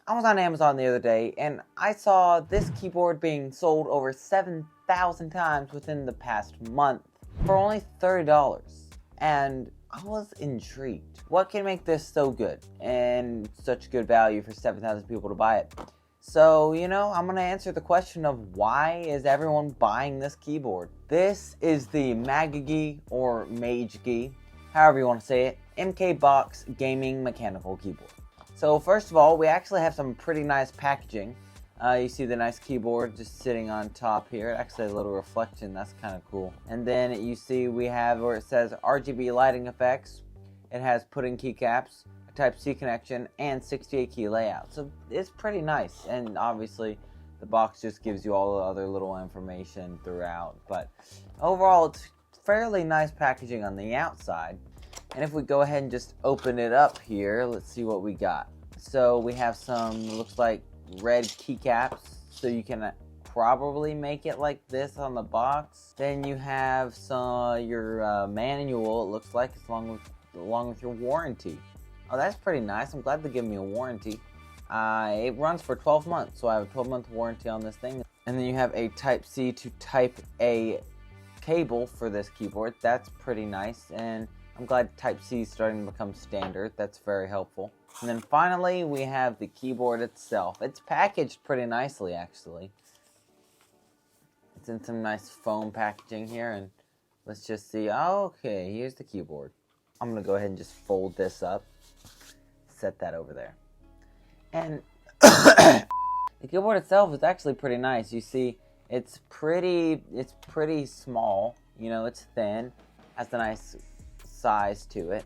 I was on Amazon the other day and I saw this keyboard being sold over 7,000 times within the past month for only $30. And I was intrigued. What can make this so good and such good value for 7,000 people to buy it? So, I'm going to answer the question of why is everyone buying this keyboard? This is the Magegee or Magegee, however you want to say it, MK-BOX Gaming mechanical keyboard. So first of all, we actually have some pretty nice packaging. You see the nice keyboard just sitting on top here. Actually a little reflection, that's kind of cool. And then you see we have where it says RGB lighting effects. It has put-in keycaps, a Type-C connection, and 68 key layout. So it's pretty nice. And obviously the box just gives you all the other little information throughout. But overall, it's fairly nice packaging on the outside. And if we go ahead and just open it up here, let's see what we got. So we have some, looks like red keycaps, so you can probably make it like this on the box. Then you have your manual, it looks like, along with your warranty. Oh, that's pretty nice. I'm glad they give me a warranty. It runs for 12 months, so I have a 12-month warranty on this thing. And then you have a Type-C to Type-A cable for this keyboard. That's pretty nice, and I'm glad Type-C is starting to become standard. That's very helpful. And then finally, we have the keyboard itself. It's packaged pretty nicely, actually. It's in some nice foam packaging here, and let's just see. Okay, here's the keyboard. I'm going to go ahead and just fold this up. Set that over there. And the keyboard itself is actually pretty nice. You see, it's pretty small. It's thin. Has a nice size to it.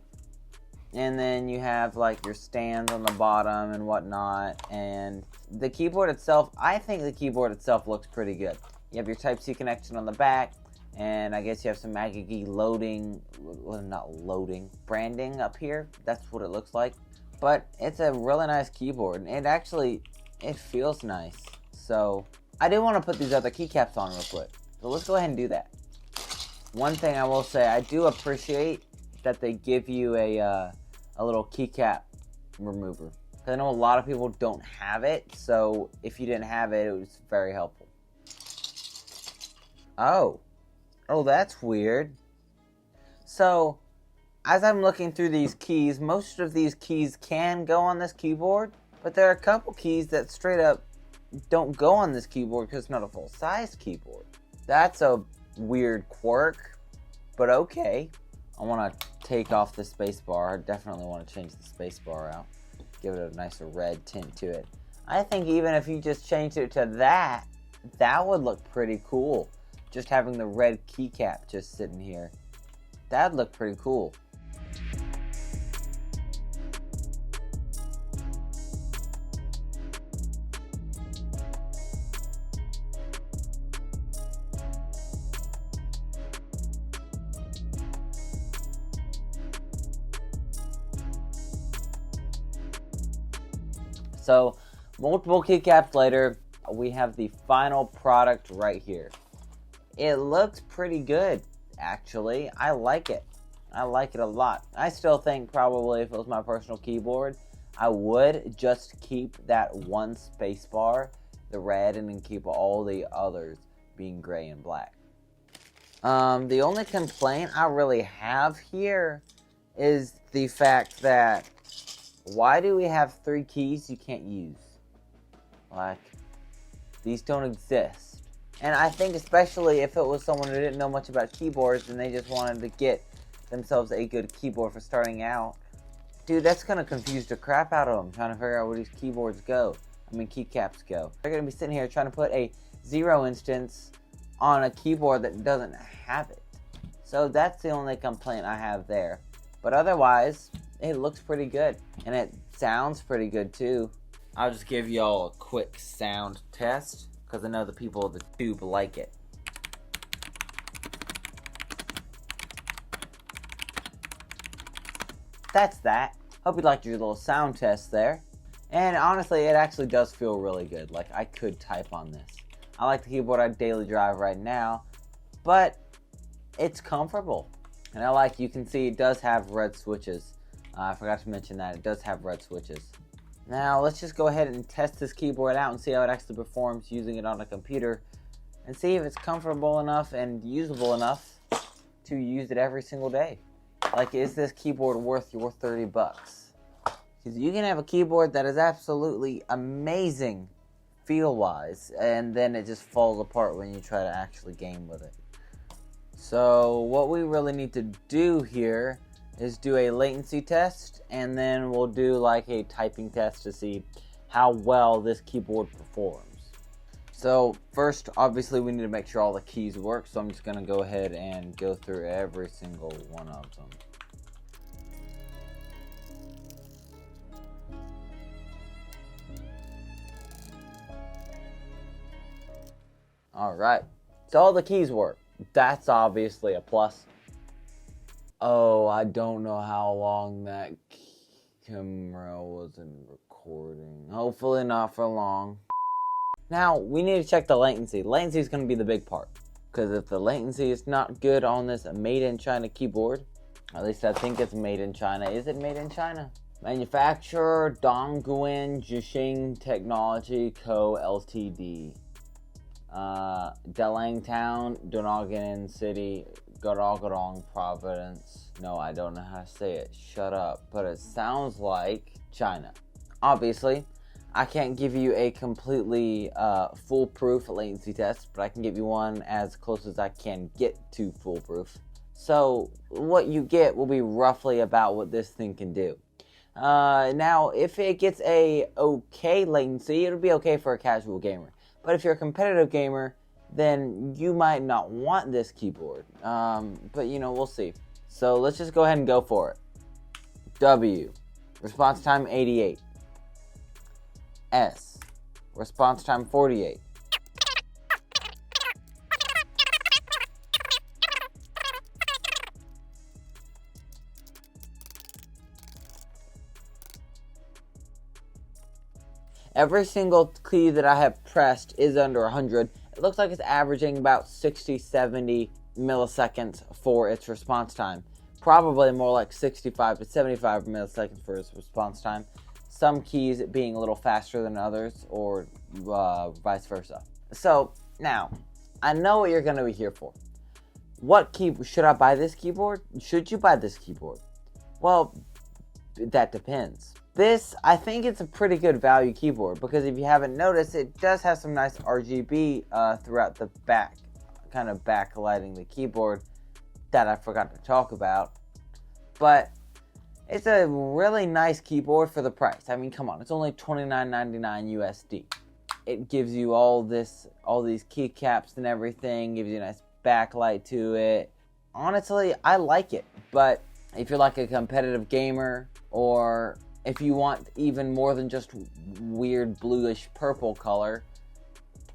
And then you have like your stands on the bottom and whatnot. And the keyboard itself, I think the keyboard itself looks pretty good. You have your Type-C connection on the back, and I guess you have some Magegee branding up here. That's what it looks like. But it's a really nice keyboard, and it feels nice. So I do want to put these other keycaps on real quick. So let's go ahead and do that. One thing I will say, I do appreciate that they give you a little keycap remover. I know a lot of people don't have it, so if you didn't have it, it was very helpful. Oh, that's weird. So, as I'm looking through these keys, most of these keys can go on this keyboard, but there are a couple keys that straight up don't go on this keyboard because it's not a full-size keyboard. That's a weird quirk, but okay. I want to take off the space bar. I definitely want to change the space bar out. Give it a nicer red tint to it. I think even if you just changed it to that would look pretty cool. Just having the red keycap just sitting here. That'd look pretty cool. So, multiple keycaps later, we have the final product right here. It looks pretty good, actually. I like it. I like it a lot. I still think probably if it was my personal keyboard, I would just keep that one space bar, the red, and then keep all the others being gray and black. The only complaint I really have here is the fact that why do we have 3 keys you can't use? Like, these don't exist. And I think especially if it was someone who didn't know much about keyboards and they just wanted to get themselves a good keyboard for starting out, dude, that's going to confuse the crap out of them trying to figure out where these keycaps go. They're going to be sitting here trying to put a 0 instance on a keyboard that doesn't have it. So that's the only complaint I have there. But otherwise, it looks pretty good. And it sounds pretty good too. I'll just give y'all a quick sound test, because I know the people of the tube like it. That's that. Hope you liked your little sound test there. And honestly, it actually does feel really good. Like, I could type on this. I like the keyboard I daily drive right now, but it's comfortable. And you can see it does have red switches. I forgot to mention that. It does have red switches. Now let's just go ahead and test this keyboard out and see how it actually performs using it on a computer, and see if it's comfortable enough and usable enough to use it every single day. Like, is this keyboard worth your $30? Because you can have a keyboard that is absolutely amazing feel-wise, and then it just falls apart when you try to actually game with it. So what we really need to do here is do a latency test, and then we'll do like a typing test to see how well this keyboard performs. So first, obviously, we need to make sure all the keys work, so I'm just going to go ahead and go through every single one of them. Alright, so all the keys work. That's obviously a plus. Oh, I don't know how long that camera wasn't recording. Hopefully not for long. Now, we need to check the latency. Latency is going to be the big part. Because if the latency is not good on this made in China keyboard, at least I think it's made in China. Is it made in China? Manufacturer, Dongguan Jisheng Technology Co. Ltd. Dalangtown, Donegal City, Garong Providence. No, I don't know how to say it. Shut up. But it sounds like China. Obviously, I can't give you a completely foolproof latency test, but I can give you one as close as I can get to foolproof. So what you get will be roughly about what this thing can do. Now, if it gets a okay latency, it'll be okay for a casual gamer. But if you're a competitive gamer, then you might not want this keyboard. But you know, we'll see. So let's just go ahead and go for it. W, response time 88. S, response time 48. Every single key that I have pressed is under 100. It looks like it's averaging about 60-70 milliseconds for its response time. Probably more like 65 to 75 milliseconds for its response time. Some keys being a little faster than others, or vice versa. So, now, I know what you're going to be here for. Should I buy this keyboard? Should you buy this keyboard? Well, that depends. This, I think it's a pretty good value keyboard, because if you haven't noticed, it does have some nice RGB throughout the back, kind of backlighting the keyboard that I forgot to talk about. But it's a really nice keyboard for the price. I mean, come on, it's only $29.99 USD. It gives you all these keycaps and everything, gives you a nice backlight to it. Honestly, I like it, but if you're like a competitive gamer, or if you want even more than just weird bluish purple color,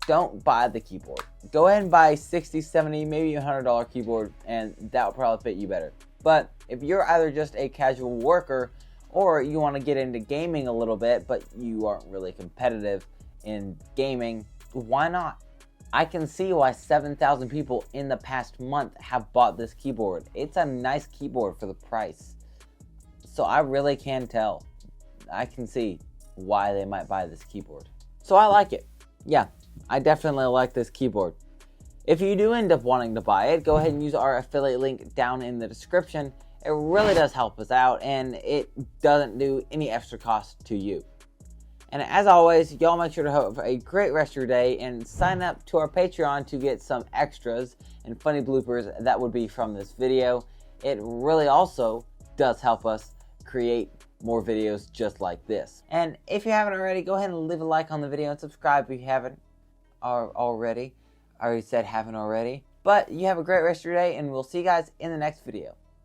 don't buy the keyboard. Go ahead and buy a $60, $70, maybe $100 keyboard, and that will probably fit you better. But if you're either just a casual worker, or you want to get into gaming a little bit, but you aren't really competitive in gaming, why not? I can see why 7,000 people in the past month have bought this keyboard. It's a nice keyboard for the price. So I really can tell. I can see why they might buy this keyboard. So I like it. Yeah, I definitely like this keyboard. If you do end up wanting to buy it, go ahead and use our affiliate link down in the description. It really does help us out, and it doesn't do any extra cost to you. And as always, y'all make sure to have a great rest of your day and sign up to our Patreon to get some extras and funny bloopers that would be from this video. It really also does help us create more videos just like this. And if you haven't already, go ahead and leave a like on the video and subscribe if you haven't already. I already said haven't already. But you have a great rest of your day, and we'll see you guys in the next video.